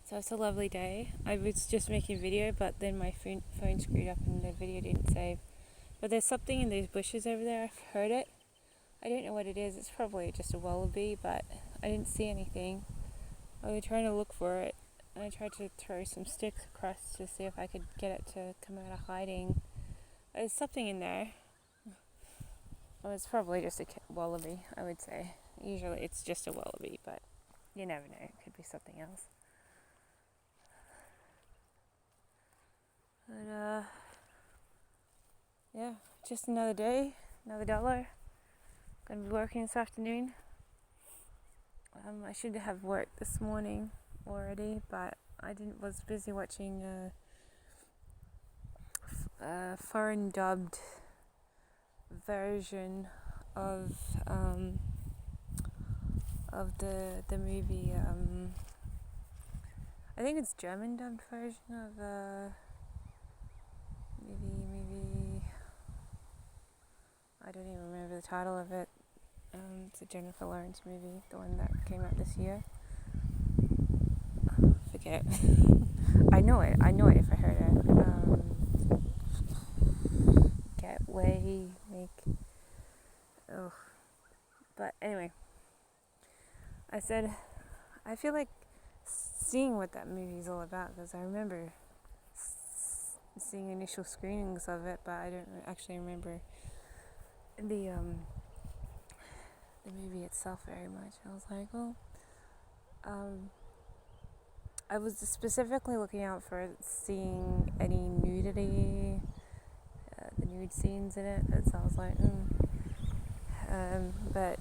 So it's a lovely day. I was just making a video, but then my phone screwed up and the video didn't save. But there's something in those bushes over there. I've heard it. I don't know what it is. It's probably just a wallaby, but I didn't see anything. I was trying to look for it. I tried to throw some sticks across to see if I could get it to come out of hiding. There's something in there. Well, it's probably just a wallaby, I would say. Usually it's just a wallaby, but you never know. It could be something else. But, yeah, just another day, another dollar. Gonna be working this afternoon. I should have worked this morning already, but I didn't. Was busy watching a foreign dubbed version of the movie. I think it's German dubbed version of movie. I don't even remember the title of it. It's a Jennifer Lawrence movie, the one that came out this year. Forget. I know it if I heard it. Ugh. But anyway, I said I feel like seeing what that movie is all about, because I remember seeing initial screenings of it, but I don't actually remember the movie itself very much. I was like, well, I was specifically looking out for seeing any nudity, the nude scenes in it, so I was like, but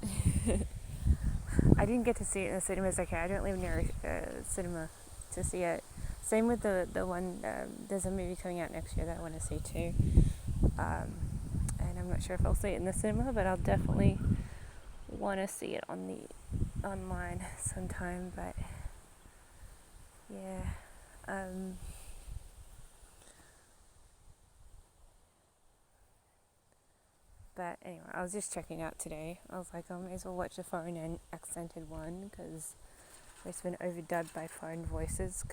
I didn't get to see it in the cinemas. Okay, I don't live near a cinema to see it. Same with the one, there's a movie coming out next year that I want to see too. And I'm not sure if I'll see it in the cinema, but I'll definitely want to see it online sometime. But yeah, but anyway, I was just checking out today. I was like, I may as well watch the foreign and accented one, because it's been overdubbed by foreign voices,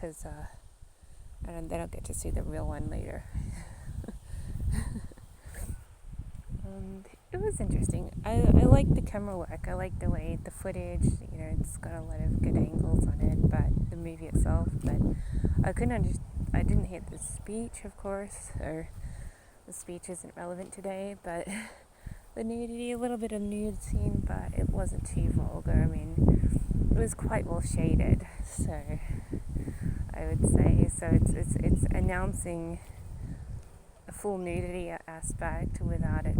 and then I'll get to see the real one later. It was interesting. I like the camera work. I like the way the footage, it's got a lot of good angles on it, but the movie itself, but I didn't hear the speech, of course, or the speech isn't relevant today, but the nudity, a little bit of nude scene, but it wasn't too vulgar. I mean, it was quite well shaded, so I would say, so it's announcing a full nudity aspect without it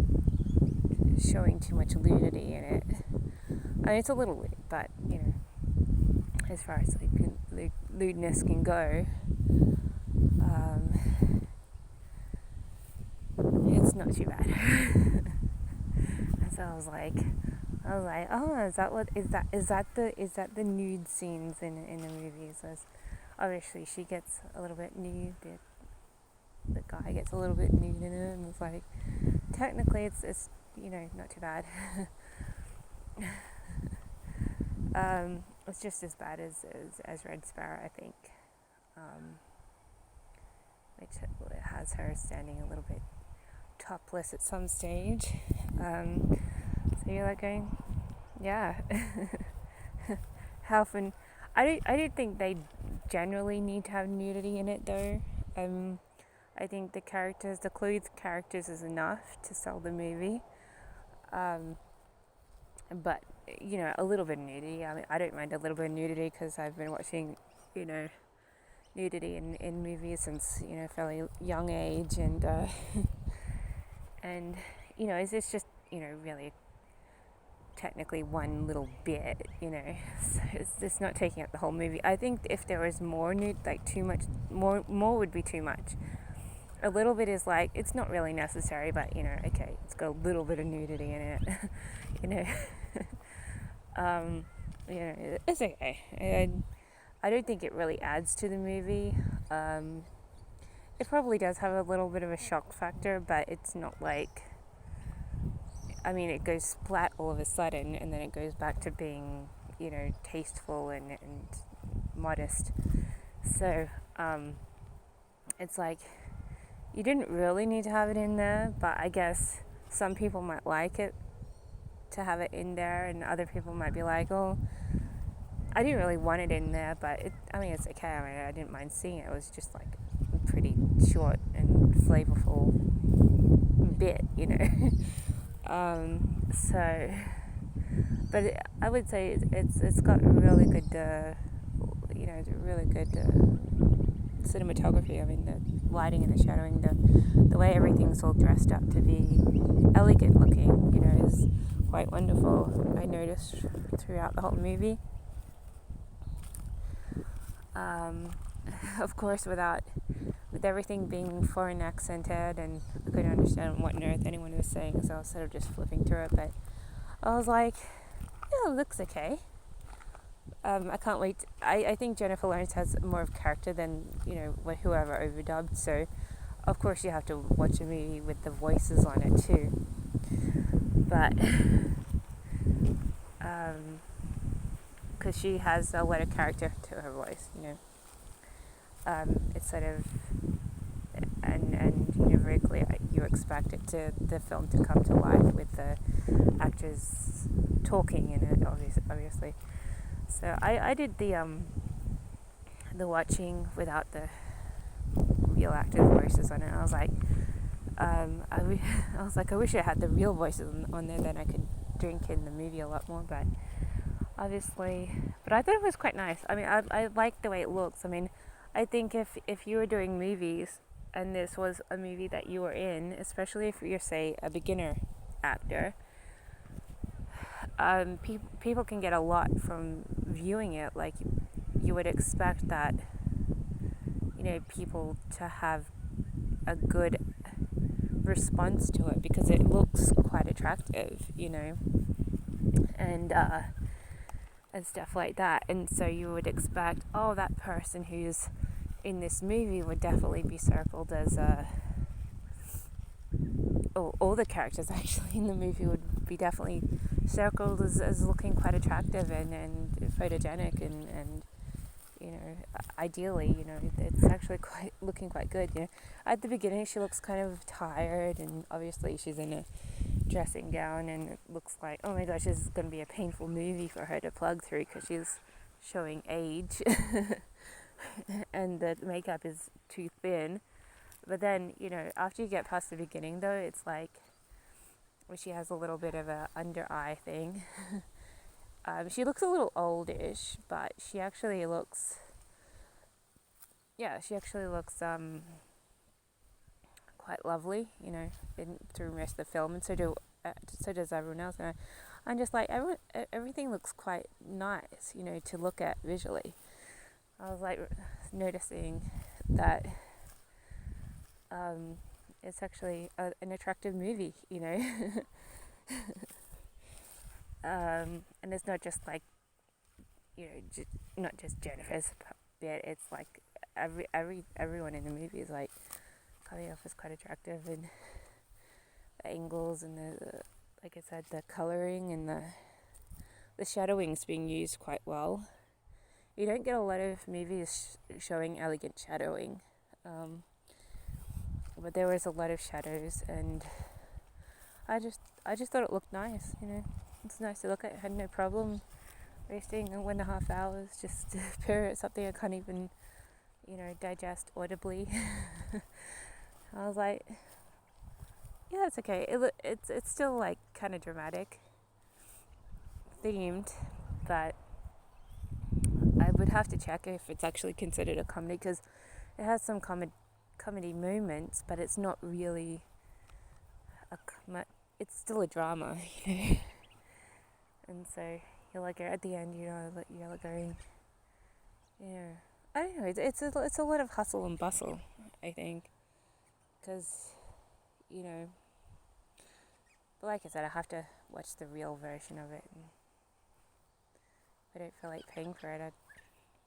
showing too much nudity in it. I mean, it's a little lewd, but as far as lewdness can go, it's not too bad. So I was like, oh, is that the nude scenes in the movies? As obviously she gets a little bit nude, the guy gets a little bit nude in it, and it's like, technically it's not too bad. It's just as bad as Red Sparrow, I think, which has her standing a little bit topless at some stage. So you're like going, yeah. How often? I don't think they generally need to have nudity in it, though. I think the clothed characters is enough to sell the movie. But a little bit of nudity. I mean, I don't mind a little bit of nudity, because I've been watching, nudity in movies since a fairly young age, and and it's just really technically one little bit, so it's not taking up the whole movie. I think if there was more nude, like too much, more would be too much. A little bit is like, it's not really necessary, but okay, it's got a little bit of nudity in it. It's okay. I don't think it really adds to the movie. It probably does have a little bit of a shock factor, but it's not like, I mean, it goes splat all of a sudden, and then it goes back to being, tasteful and modest. So it's like you didn't really need to have it in there, but I guess some people might like it to have it in there, and other people might be like, oh, I didn't really want it in there, but I mean, it's okay. I mean, I didn't mind seeing it. It was just like a pretty short and flavorful bit, you know. So, but I would say it's got really good, really good cinematography. I mean, the lighting and the shadowing, the way everything's all dressed up to be elegant looking, you know, is quite wonderful. I noticed throughout the whole movie. Of course, with everything being foreign accented, and I couldn't understand what on earth anyone was saying, so I was sort of just flipping through it. But I was like, yeah, it looks okay. I can't wait. I think Jennifer Lawrence has more of character than, you know, whoever overdubbed. So, of course, you have to watch a movie with the voices on it too. But because she has a lot of character to her voice, you know. It's sort of, and you know, very clear. You expect the film to come to life with the actors talking in it, obviously. So I did the watching without the real actors' voices on it. I was like, I wish I had the real voices on there, then I could drink in the movie a lot more. But obviously, but I thought it was quite nice. I mean, I like the way it looks. I mean, I think if you were doing movies and this was a movie that you were in, especially if you're, say, a beginner actor, people can get a lot from viewing it. Like, you would expect that, you know, people to have a good response to it because it looks quite attractive, you know, and stuff like that. And so you would expect, oh, that person who's in this movie would definitely be circled as all the characters actually in the movie would be definitely circled as looking quite attractive and photogenic and you know, ideally, you know, it's actually looking quite good. You know, at the beginning she looks kind of tired, and obviously she's in a dressing gown, and it looks like, oh my gosh, this is going to be a painful movie for her to plug through because she's showing age and the makeup is too thin. But then, you know, after you get past the beginning though, it's like, well, she has a little bit of a under eye thing. She looks a little oldish, but she actually looks quite lovely, you know, through the rest of the film, and so does everyone else. And I'm just like, everything looks quite nice, you know, to look at visually. I was like noticing that it's actually an attractive movie, you know. And it's not just like, you know, not just Jennifer's bit. It's like everyone in the movie is like coming off as quite attractive, and the angles and the like I said, the coloring and the shadowing's being used quite well. You don't get a lot of movies showing elegant shadowing, but there was a lot of shadows, and I just thought it looked nice. You know, it's nice to look at. I had no problem wasting 1.5 hours just to peer at something I can't even, you know, digest audibly. I was like, yeah, it's okay. It's still like kind of dramatic themed, but I would have to check if it's actually considered a comedy, because it has some comedy moments, but it's not really it's still a drama, you know. And so you're like, at the end, you know, you're like going, yeah, I don't know. It's a lot of hustle and bustle, I think, because, you know. But like I said, I have to watch the real version of it. And if I don't feel like paying for it, I'd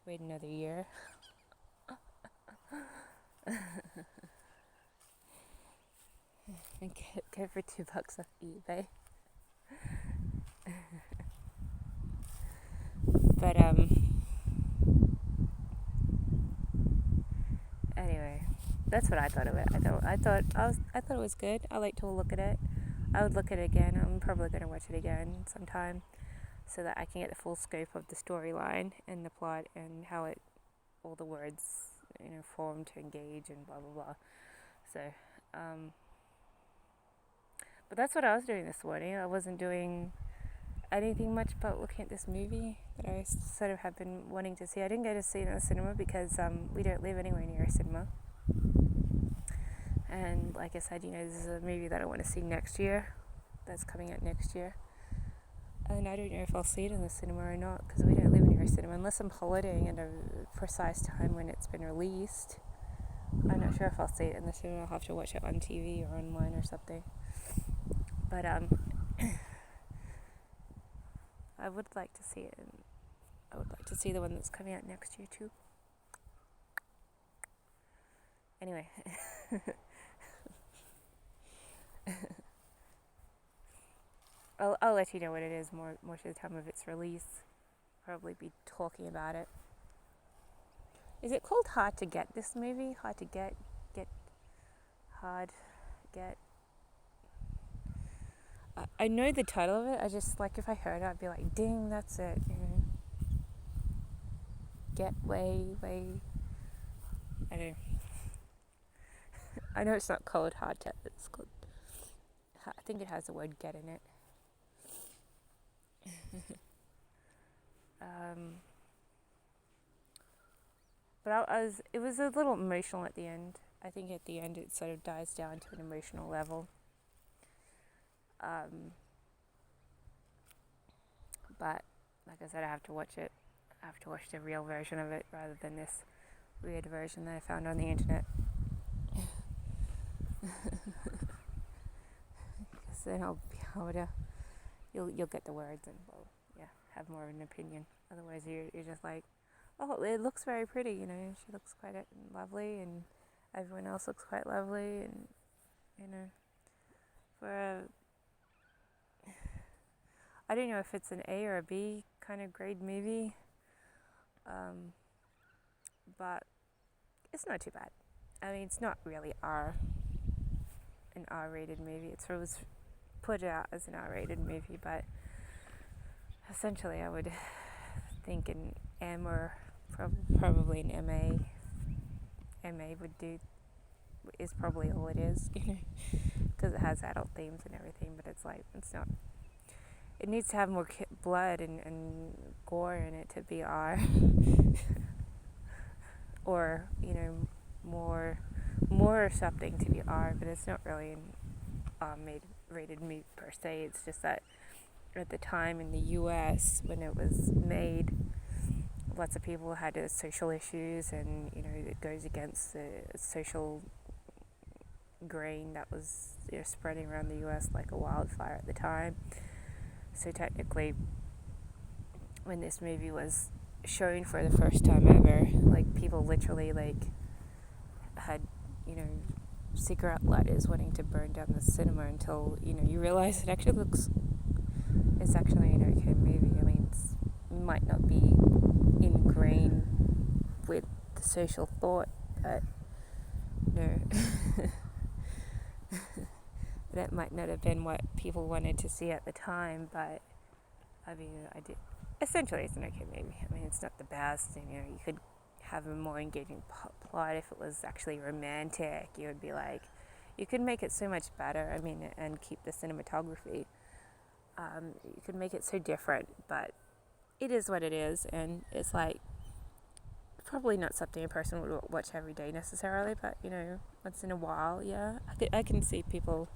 wait another year. And go for $2 off eBay. But That's what I thought of it. I thought it was good. I like to look at it. I would look at it again. I'm probably going to watch it again sometime, so that I can get the full scope of the storyline and the plot and how it, all the words, form to engage and blah blah blah. So, but that's what I was doing this morning. I wasn't doing anything much but looking at this movie that I sort of have been wanting to see. I didn't go to see it in the cinema because we don't live anywhere near a cinema. And like I said, this is a movie that I want to see next year. That's coming out next year. And I don't know if I'll see it in the cinema or not because we don't live near a cinema unless I'm holidaying at a precise time when it's been released. I'm not sure if I'll see it in the cinema. I'll have to watch it on TV or online or something. But I would like to see it, and I would like to see the one that's coming out next year too. Anyway. I'll let you know what it is more to the time of its release. Probably be talking about it. Is it called Hard to Get, this movie? Hard to Get. I know the title of it. I just, if I heard it, I'd be like, ding, that's it. Get way. I don't know. I know it's not called Hard to. It's called. I think it has the word get in it. But it was a little emotional at the end. I think at the end it sort of dies down to an emotional level. But like I said, I have to watch it. I have to watch the real version of it rather than this weird version that I found on the internet. Because then I'll be able to, you'll get the words and have more of an opinion. Otherwise you're just like, oh, it looks very pretty, she looks quite lovely and everyone else looks quite lovely, and I don't know if it's an A or a B kind of grade movie, but it's not too bad. I mean, it's not really an R-rated movie. It was put out as an R-rated movie, but essentially I would think an M or probably an MA. MA is probably all it is, because it has adult themes and everything, but it's not. It needs to have more blood and gore in it to be R. Or, more something to be R, but it's not really an rated movie per se. It's just that at the time in the US when it was made, lots of people had social issues, and it goes against the social grain that was spreading around the US like a wildfire at the time. So technically, when this movie was shown for the first time ever, people literally had cigarette lighters wanting to burn down the cinema until you realize it's actually an okay movie. I mean, it might not be ingrained with the social thought, but that might not have been what people wanted to see at the time, but I mean, essentially it's an okay movie. I mean, it's not the best, and you could have a more engaging plot if it was actually romantic. You would be like, you could make it so much better. I mean, and keep the cinematography. You could make it so different, but it is what it is, and it's probably not something a person would watch every day necessarily, but once in a while, yeah, I can see people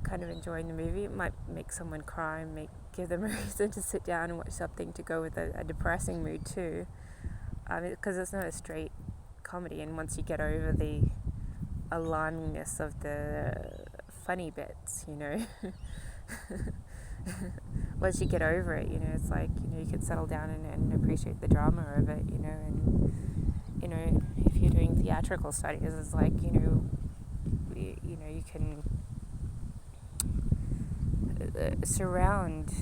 kind of enjoying the movie. It might make someone cry and give them a reason to sit down and watch something to go with a depressing mood too, because it's not a straight comedy, and once you get over the alarmingness of the funny bits, once you get over it, it's you can settle down and appreciate the drama of it, and if you're doing theatrical studies, it's you can surround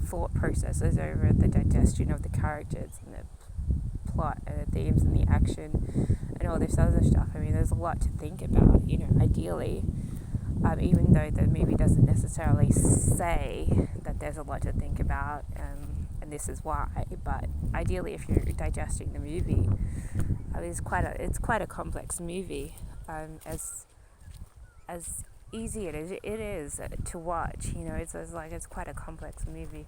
thought processes over the digestion of the characters and the plot and the themes and the action and all this other stuff. I mean, there's a lot to think about, ideally. Even though the movie doesn't necessarily say that there's a lot to think about, and this is why, but ideally, if you're digesting the movie, it's quite a complex movie. As easy it is to watch, it's quite a complex movie.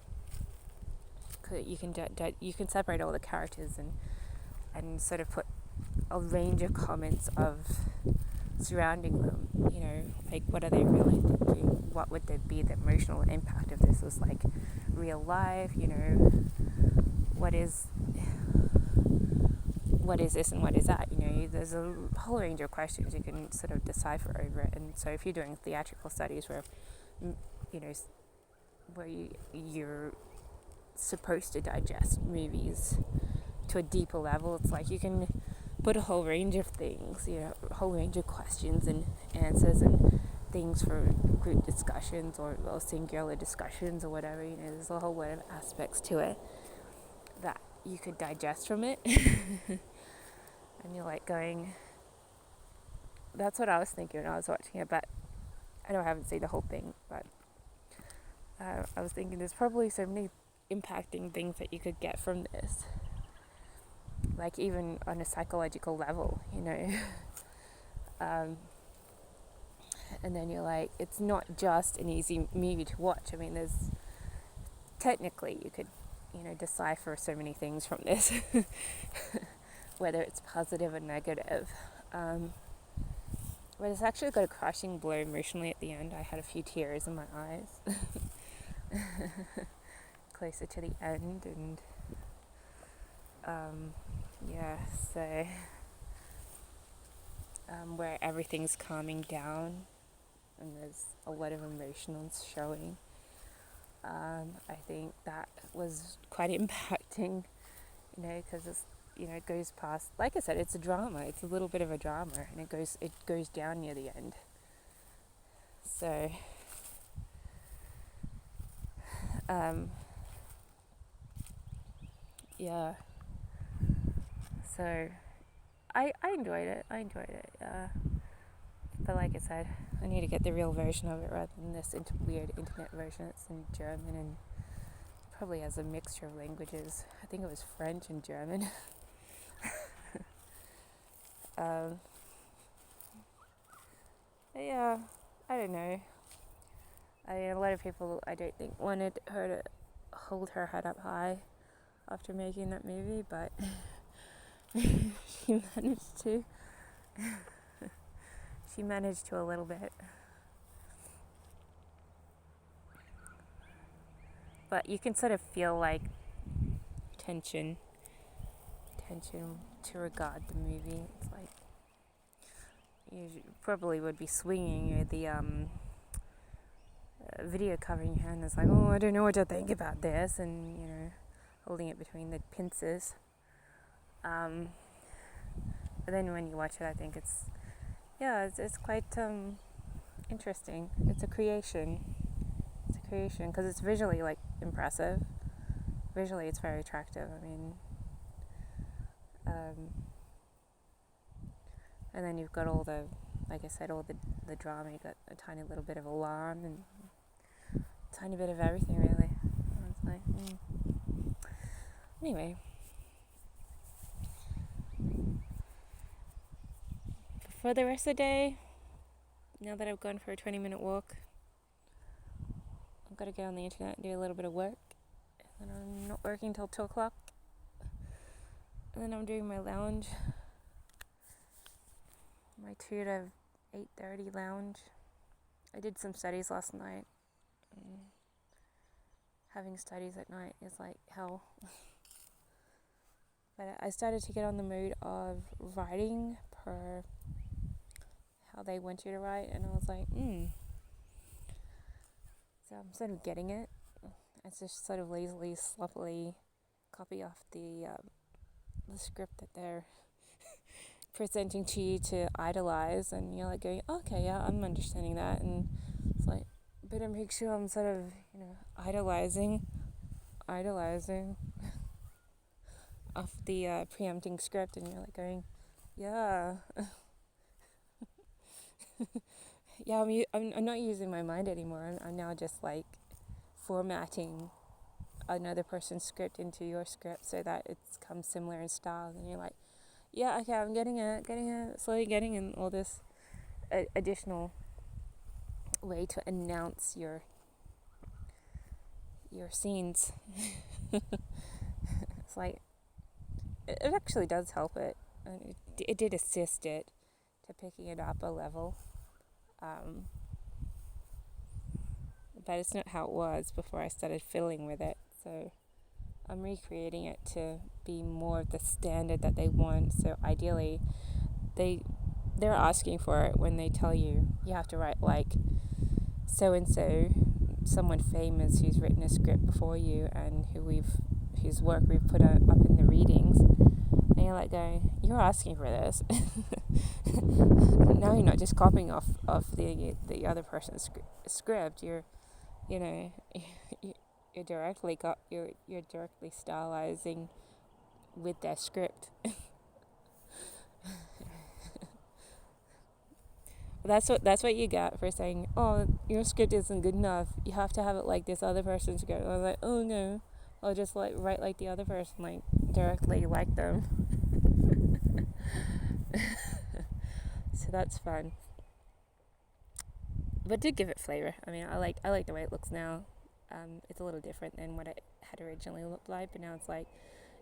You can separate all the characters and sort of put a range of comments of surrounding them, like what are they really thinking, what would there be the emotional impact if this was like real life, what is this and what is that, there's a whole range of questions you can sort of decipher over it. And so if you're doing theatrical studies where you're supposed to digest movies to a deeper level, it's like you can put a whole range of things, a whole range of questions and answers and things for group discussions or singular discussions or whatever. There's a whole lot of aspects to it that you could digest from it. And you're like going, that's what I was thinking when I was watching it, but I know I haven't seen the whole thing, but I was thinking there's probably so many impacting things that you could get from this, like even on a psychological level, and then you're like, it's not just an easy movie to watch. I mean, there's technically you could decipher so many things from this whether it's positive or negative, but it's actually got a crushing blow emotionally at the end. I had a few tears in my eyes closer to the end, and so where everything's calming down and there's a lot of emotions showing. I think that was quite impacting, because it's, it goes past, like I said, it's a drama. It's a little bit of a drama, and it goes down near the end. So, yeah. So, I enjoyed it. But like I said, I need to get the real version of it rather than this weird internet version. It's in German and probably has a mixture of languages. I think it was French and German. Yeah, I don't know. I mean, a lot of people, I don't think, wanted her to hold her head up high after making that movie, but she managed to. She managed to a little bit. But you can sort of feel like tension to regard the movie. It's like you probably would be swinging the video cover in your hand. It's like, oh, I don't know what to think about this, and holding it between the pincers. But then when you watch it, I think it's quite interesting. It's a creation because it's visually like impressive. Visually, it's very attractive. I mean, and then you've got all the, like I said, all the drama. You've got a tiny little bit of alarm and a tiny bit of everything, really. And it's like, Anyway. For the rest of the day, now that I've gone for a 20-minute walk, I've got to get on the internet and do a little bit of work. And I'm not working till 2 o'clock. And then I'm doing my lounge. My 2 to 8:30 lounge. I did some studies last night. Having studies at night is like hell. But I started to get on the mood of writing per how they want you to write, and I was like, So I'm sort of getting it. It's just sort of lazily, sloppily copy off the script that they're presenting to you to idolize, and you're like going, okay, yeah, I'm understanding that, and it's like, better make sure I'm sort of, idolizing off the preempting script, and you're like going, Yeah. Yeah, I'm not using my mind anymore. I'm now just like formatting another person's script into your script so that it's comes similar in style. And you're like, yeah, okay, I'm slowly getting in all this additional way to announce your scenes. It's like, it actually does help it. And it did assist it to picking it up a level. Um, but it's not how it was before I started fiddling with it. So I'm recreating it to be more of the standard that they want. So ideally, they're asking for it when they tell you you have to write like so and so, someone famous who's written a script before you and whose work we've put up in the readings. And you're like going, you're asking for this. Now you're not just copying off the other person's script. You know, you're you're directly stylizing with their script. That's what you get for saying, oh, your script isn't good enough. You have to have it like this other person's script. And I was like, oh no, I'll just like write like the other person, like directly like them. So that's fun. But did give it flavor. I mean, I like the way it looks now. It's a little different than what it had originally looked like, but now it's like,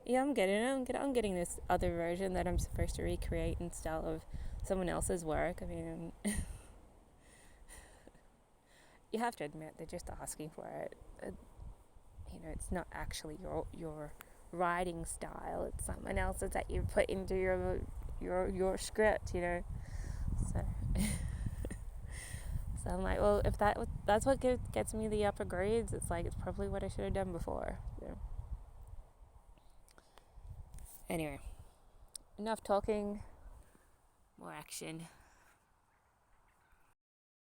yeah, I'm getting this other version that I'm supposed to recreate in style of someone else's work. I mean, you have to admit they're just asking for it. It's not actually your writing style. It's someone else's that you put into your script. So. So I'm like, well, if that's what gets me the upper grades, it's like it's probably what I should have done before. So. Anyway, enough talking, more action.